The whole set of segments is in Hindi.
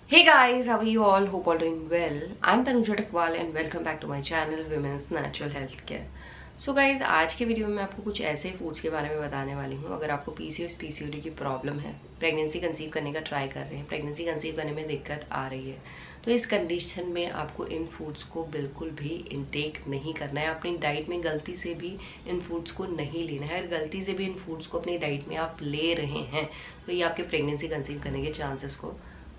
Hey guys, how are you all? Hope all doing well. I'm Tanuja Takwal and welcome back to my channel Women's Natural Health Care. So guys आज के वीडियो में मैं आपको कुछ ऐसे फूड्स के बारे में बताने वाली हूँ। अगर आपको पीसीओएस पीसीओडी की प्रॉब्लम है, प्रेगनेंसी कंसीव करने का ट्राई कर रहे हैं, प्रेगनेंसी कंसीव करने में दिक्कत आ रही है, तो इस कंडीशन में आपको इन फूड्स को बिल्कुल भी इनटेक नहीं करना है। अपनी डाइट में गलती से भी इन फूड्स को नहीं लेना है। अगर गलती से भी इन फूड्स को अपनी डाइट में आप ले रहे हैं तो ये आपके प्रेगनेंसी कंसीव करने के चांसेस को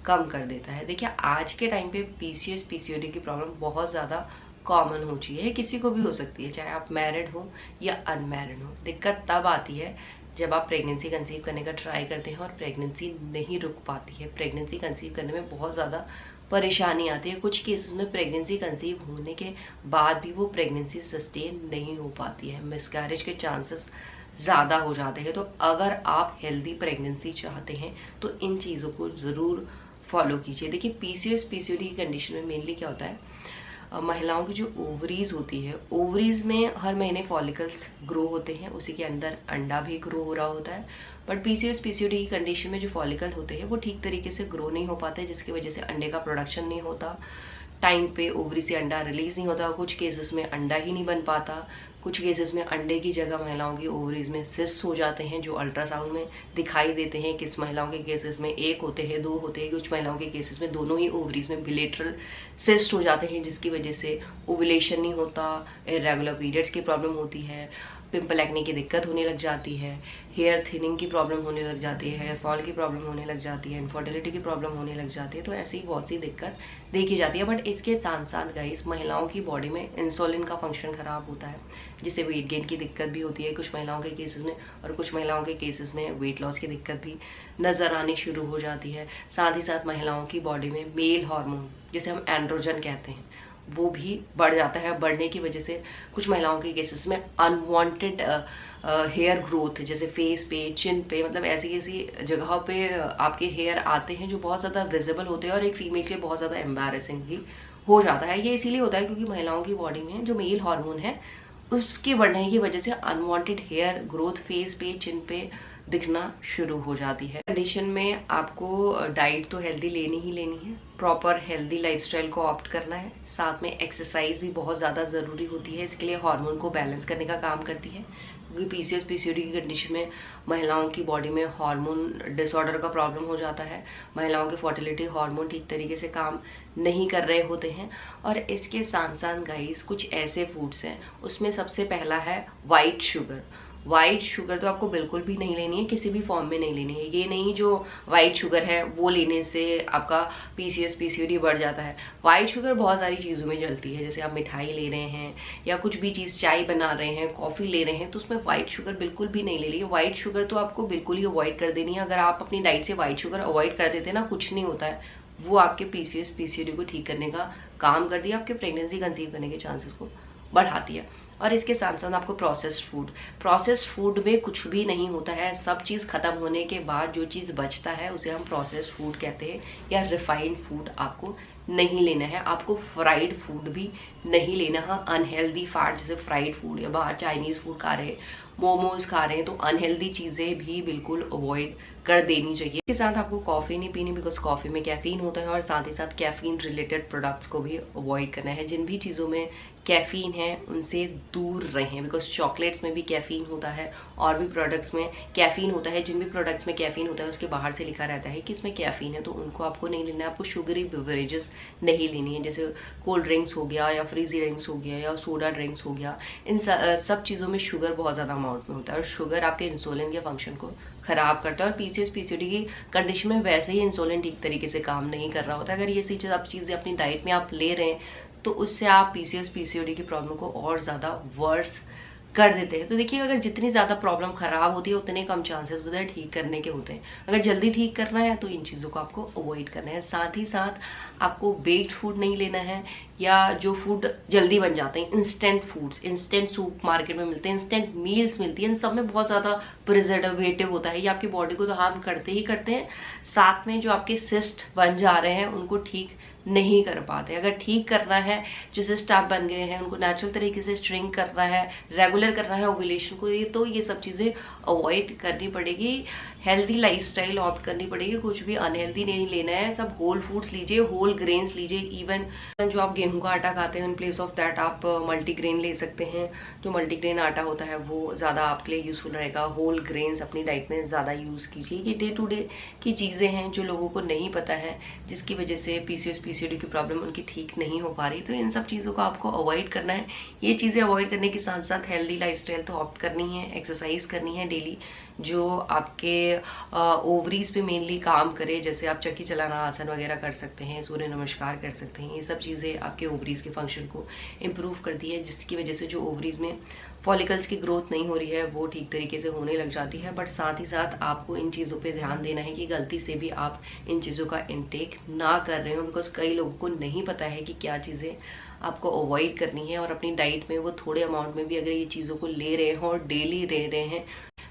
कम कर देता है। देखिए आज के टाइम पे पीसीओएस पीसीओडी की प्रॉब्लम बहुत ज़्यादा कॉमन हो चुकी है, किसी को भी हो सकती है, चाहे आप मैरिड हो या अनमैरिड हो। दिक्कत तब आती है जब आप प्रेगनेंसी कंसीव करने का ट्राई करते हैं और प्रेगनेंसी नहीं रुक पाती है। प्रेगनेंसी कंसीव करने में बहुत ज़्यादा परेशानी आती है। कुछ केसेस में प्रेगनेंसी कंसीव होने के बाद भी वो प्रेगनेंसी सस्टेन नहीं हो पाती है, मिसकैरेज के चांसेस ज़्यादा हो जाते हैं। तो अगर आप हेल्दी प्रेगनेंसी चाहते हैं तो इन चीज़ों को ज़रूर फॉलो कीजिए। देखिए पीसीओएस पीसीओडी की कंडीशन में मेनली क्या होता है, महिलाओं की जो ओवरीज होती है, ओवरीज में हर महीने फॉलिकल्स ग्रो होते हैं, उसी के अंदर अंडा भी ग्रो हो रहा होता है। बट पीसीओएस पीसीओडी की कंडीशन में जो फॉलिकल होते हैं वो ठीक तरीके से ग्रो नहीं हो पाते, जिसकी वजह से अंडे का प्रोडक्शन नहीं होता, टाइम पे ओवरी से अंडा रिलीज नहीं होता, कुछ केसेस में अंडा ही नहीं बन पाता, कुछ केसेस में अंडे की जगह महिलाओं की ओवरीज में सिस्ट हो जाते हैं जो अल्ट्रासाउंड में दिखाई देते हैं। किस महिलाओं के केसेस में एक होते हैं, दो होते हैं, कुछ महिलाओं के केसेस में दोनों ही ओवरीज में बिलेटरल सिस्ट हो जाते हैं, जिसकी वजह से ओवुलेशन नहीं होता, इरेगुलर पीरियड्स की प्रॉब्लम होती है, पिंपल एक्ने की दिक्कत होने लग जाती है, हेयर थिनिंग की प्रॉब्लम होने लग जाती है, हेयर फॉल की प्रॉब्लम होने लग जाती है, इनफर्टिलिटी की प्रॉब्लम होने लग जाती है। तो ऐसी बहुत सी दिक्कत देखी जाती है। बट इसके साथ साथ गाइस महिलाओं की बॉडी में इंसुलिन का फंक्शन खराब होता है, जिससे वेट गेन की दिक्कत भी होती है कुछ महिलाओं के केसेस में, और कुछ महिलाओं के केसेस में वेट लॉस की दिक्कत भी नजर आनी शुरू हो जाती है। साथ ही साथ महिलाओं की बॉडी में मेल हार्मोन, जिसे हम एंड्रोजन कहते हैं, वो भी बढ़ जाता है। बढ़ने की वजह से कुछ महिलाओं के केसेस में अनवांटेड हेयर ग्रोथ, जैसे फेस पे, चिन पे, मतलब ऐसी ऐसी जगहों पे आपके हेयर आते हैं जो बहुत ज़्यादा विजिबल होते हैं और एक फीमेल के लिए बहुत ज़्यादा एम्बैरेसिंग भी हो जाता है। ये इसीलिए होता है क्योंकि महिलाओं की बॉडी में जो मेल हार्मोन है उसके बढ़ने की वजह से अनवांटेड हेयर ग्रोथ फेस पे, चिन पे दिखना शुरू हो जाती है। कंडीशन में आपको डाइट तो हेल्दी लेनी ही लेनी है, प्रॉपर हेल्दी लाइफस्टाइल को ऑप्ट करना है, साथ में एक्सरसाइज भी बहुत ज़्यादा ज़रूरी होती है। इसके लिए हार्मोन को बैलेंस करने का काम करती है, क्योंकि पीसीओएस पीसीओडी की कंडीशन में महिलाओं की बॉडी में हार्मोन डिसऑर्डर का प्रॉब्लम हो जाता है। महिलाओं के फर्टिलिटी हार्मोन ठीक तरीके से काम नहीं कर रहे होते हैं। और इसके साथ साथ गाइस कुछ ऐसे फूड्स हैं, उसमें सबसे पहला है वाइट शुगर। वाइट शुगर तो आपको बिल्कुल भी नहीं लेनी है, किसी भी फॉर्म में नहीं लेनी है। ये नहीं जो वाइट शुगर है वो लेने से आपका पीसीओएस पीसीओडी बढ़ जाता है। वाइट शुगर बहुत सारी चीज़ों में जलती है, जैसे आप मिठाई ले रहे हैं या कुछ भी चीज़, चाय बना रहे हैं, कॉफ़ी ले रहे हैं, तो उसमें वाइट शुगर बिल्कुल भी नहीं ले ली है। वाइट शुगर तो आपको बिल्कुल ही अवॉइड कर देनी है। अगर आप अपनी डाइट से वाइट शुगर अवॉइड कर देते हैं ना, कुछ नहीं होता है, वो आपके पीसीओएस पीसीओडी को ठीक करने का काम करती है, आपके प्रेगनेंसी कंसीव करने के चांसेस को बढ़ाती है। और इसके साथ साथ आपको प्रोसेस्ड फूड में कुछ भी नहीं होता है। सब चीज़ खत्म होने के बाद जो चीज़ बचता है उसे हम प्रोसेस्ड फूड कहते हैं, या रिफाइंड फूड आपको नहीं लेना है। आपको फ्राइड फूड भी नहीं लेना है। अनहेल्दी फैट जैसे फ्राइड फूड या बाहर चाइनीज फूड खा रहे हैं, मोमोज खा रहे हैं, तो अनहेल्दी चीज़ें भी बिल्कुल अवॉइड कर देनी चाहिए। इसके साथ आपको कॉफ़ी नहीं पीनी, बिकॉज कॉफ़ी में कैफीन होता है, और साथ ही साथ कैफीन रिलेटेड प्रोडक्ट्स को भी अवॉइड करना है। जिन भी चीज़ों में कैफीन है उनसे दूर रहें, बिकॉज चॉकलेट्स में भी कैफीन होता है और भी प्रोडक्ट्स में कैफीन होता है। जिन भी प्रोडक्ट्स में कैफीन होता है उसके बाहर से लिखा रहता है कि इसमें कैफीन है, तो उनको आपको नहीं लेना है। आपको शुगरी बेवरेजेस नहीं लेनी है, जैसे कोल्ड ड्रिंक्स हो गया या फ्रीजी ड्रिंक्स हो गया या सोडा ड्रिंक्स हो गया। इन सब चीज़ों में शुगर बहुत ज़्यादा अमाउंट में होता है, और शुगर आपके इंसुलिन के फंक्शन को खराब करता है। और पीसीओएस पीसीओडी की कंडीशन में वैसे ही इंसुलिन ठीक तरीके से काम नहीं कर रहा होता है। अगर ये चीज़ें अपनी डाइट में आप ले रहे हैं तो उससे आप पीसीओएस पीसीओडी की प्रॉब्लम को और ज़्यादा वर्स कर देते हैं। तो देखिए अगर जितनी ज़्यादा प्रॉब्लम खराब होती है उतने कम चांसेस होते हैं ठीक करने के होते हैं। अगर जल्दी ठीक करना है तो इन चीज़ों को आपको अवॉइड करना है। साथ ही साथ आपको बेक्ड फूड नहीं लेना है, या जो फूड जल्दी बन जाते हैं, instant foods, instant soup market में मिलते हैं, इंस्टेंट मील्स मिलती है, इन सब में बहुत ज़्यादा प्रिजर्वेटिव होता है। ये आपकी बॉडी को तो हार्म करते ही करते हैं, साथ में जो आपके सिस्ट बन जा रहे हैं उनको ठीक नहीं कर पाते। अगर ठीक करना है, जो सिस्ट आप बन गए हैं उनको नेचुरल तरीके से श्रिंक करना है, रेगुलर करना है ओव्यूलेशन को, ये तो ये सब चीजें अवॉइड करनी पड़ेगी। हेल्दी लाइफस्टाइल ऑप्ट करनी पड़ेगी, कुछ भी अनहेल्दी नहीं लेना है, सब होल फूड्स लीजिए, होल ग्रेन्स लीजिए। इवन जो आप गेहूं का आटा खाते हैं इन प्लेस ऑफ दैट आप मल्टीग्रेन ले सकते हैं। जो मल्टीग्रेन आटा होता है वो ज्यादा आपके लिए यूजफुल रहेगा। होल ग्रेन्स अपनी डाइट में ज्यादा यूज कीजिए। ये डे टू डे की चीजें हैं जो लोगों को नहीं पता है, जिसकी वजह से पीसीओएस पीसीओडी की प्रॉब्लम उनकी ठीक नहीं हो पा रही। तो इन सब चीजों को आपको अवॉइड करना है। ये चीजें अवॉइड करने के साथ साथ हेल्दी लाइफस्टाइल तो ऑप्ट करनी है, एक्सरसाइज करनी है डेली, जो आपके ओवरीज पे मेनली काम करे। जैसे आप चक्की चलाना आसन वगैरह कर सकते हैं, सूर्य नमस्कार कर सकते हैं। ये सब चीजें आपके ओवरीज के फंक्शन को इम्प्रूव करती है, जिसकी वजह से जो ओवरीज में फॉलिकल्स की ग्रोथ नहीं हो रही है वो ठीक तरीके से होने लग जाती है। बट साथ ही साथ आपको इन चीज़ों पे ध्यान देना है कि गलती से भी आप इन चीज़ों का इंटेक ना कर रहे हो, बिकॉज कई लोगों को नहीं पता है कि क्या चीज़ें आपको अवॉइड करनी है। और अपनी डाइट में वो थोड़े अमाउंट में भी अगर ये चीज़ों को ले रहे हैं और डेली ले रहे हैं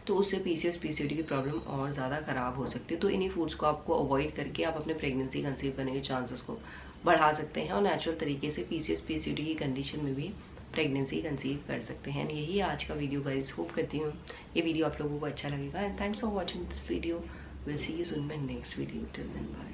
तो उससे पीसीओएस पीसीओडी की प्रॉब्लम और ज़्यादा खराब हो सकती है। तो इन्हीं फूड्स को आपको अवॉइड करके आप अपने प्रेगनेंसी कंसीव करने के चांसेस को बढ़ा सकते हैं और नेचुरल तरीके से पीसीओएस पीसीओडी की कंडीशन में भी प्रेगनेंसी कंसीव कर सकते हैं। यही आज का वीडियो गाइस, होप करती हूँ ये वीडियो आप लोगों को अच्छा लगेगा। And thanks for watching this video. Will see you soon my next video. Till then bye.